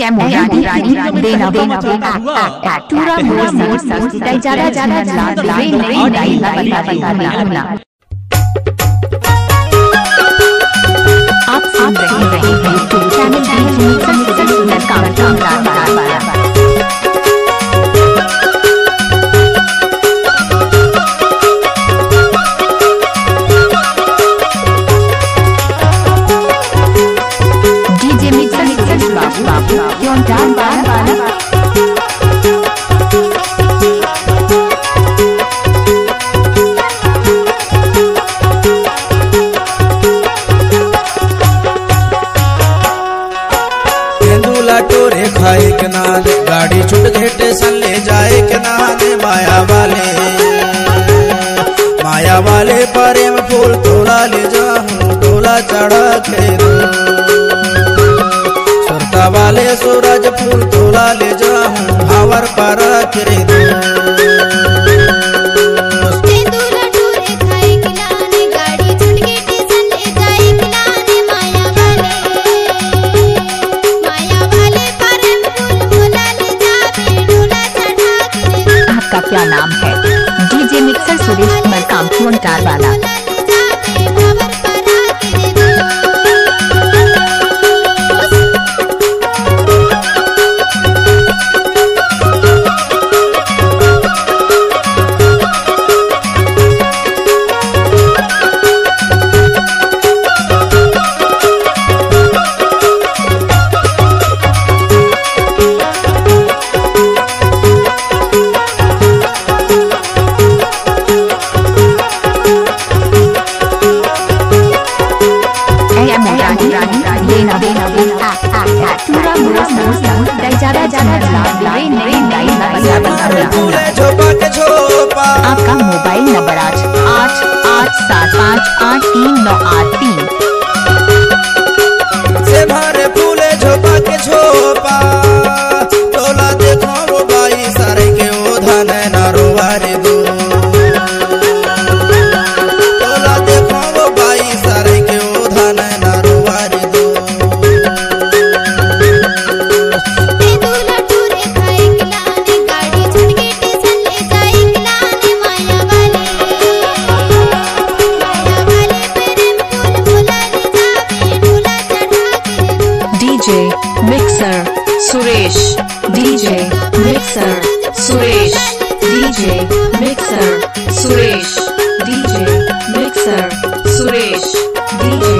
am Rani Dena Tura Jada आप सुन रहे हैं चैनल डीजे मिक्सर बाबू क्यों डाल टोरे खाए के नाद गाड़ी छुट गए स्टेशन ले जाए के नाद माया वाले प्रेम फूल तोड़ा ले जाऊं डोला चढ़ा के सुरता वाले सूरज फूल तोड़ा ले जाऊं हावर पर करे का क्या नाम है? डीजे मिक्सर सुरेश मरकाम क्योंटार वाला। आपका मोबाइल नंबर 8875839838 से भरे फूले झोपा के झोपा तोला देखो वो बाई सारे के ओधन नरोवारे दो तोला देखो वो बाई सारे के ओधन नरोवारे दो mixer Suresh DJ mixer Suresh DJ mixer Suresh DJ mixer Suresh DJ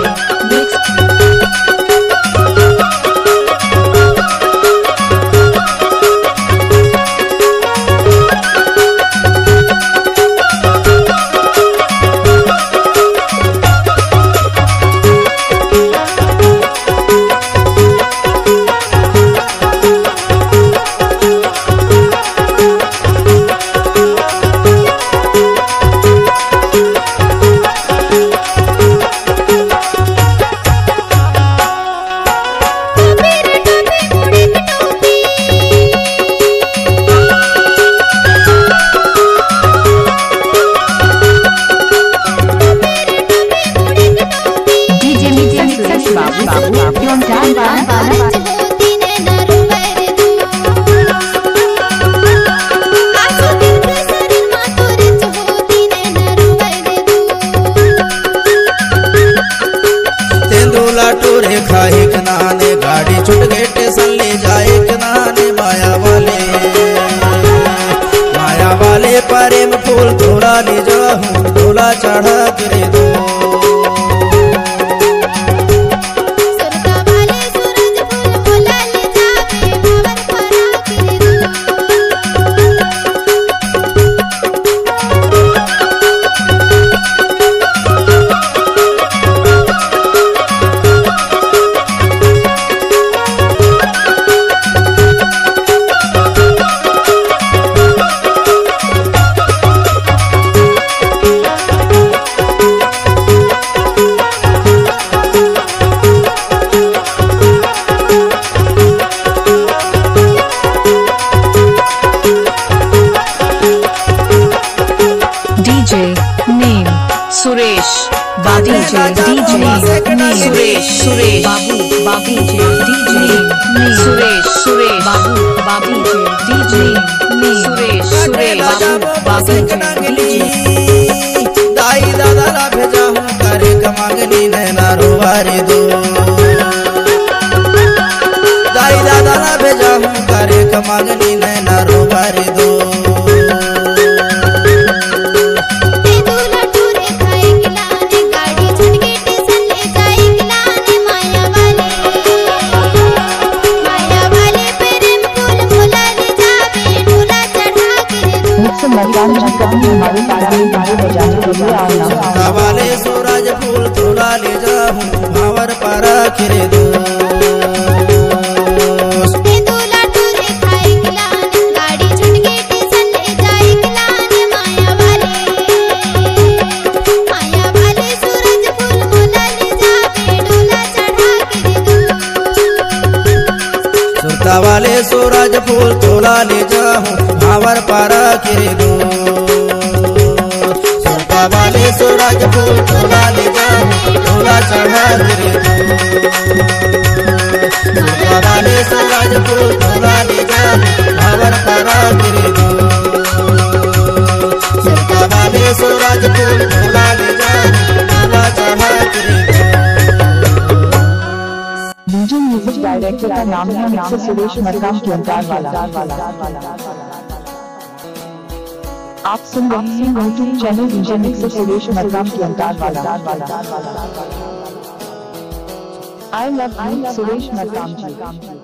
टोरे खाए के नाने गाड़ी छुट गए स्टेशन ले जाए के नाने माया वाले प्रेम फूल तोड़ा ले जाऊं डोला चढ़ा करे दो सेक नंगली दाई दादा ला भेजा हूँ करे कमांगनी नैना रोवारे दो दाई दादा ला भेजा हूँ करे कमांगनी नैना रोवारे दो वाले सूरज फूल थोड़ा ले जाऊं भावर पारा खिरे दो वाले सूरज फूल थोड़ा ले जाऊं भावर पारा खिरे दो वाले सूरज फूल थोड़ा ले जाऊं थोड़ा चढ़ा गिरे दो वाले सूरज फूल थोड़ा ले जाऊं भावर पारा गिरे दो वाले सूरज फूल थोड़ा ले जाऊं थोड़ा चढ़ा गिरे दो। डीजे म्यूजिक डायरेक्टर का नाम है मिक्सर सुरेश मरकाम ट्यूनकार वाला। आप सुन रहे हैं YouTube channel DJ mixer Suresh Markam ट्यूनकार वाला। I love you Suresh Markam ji.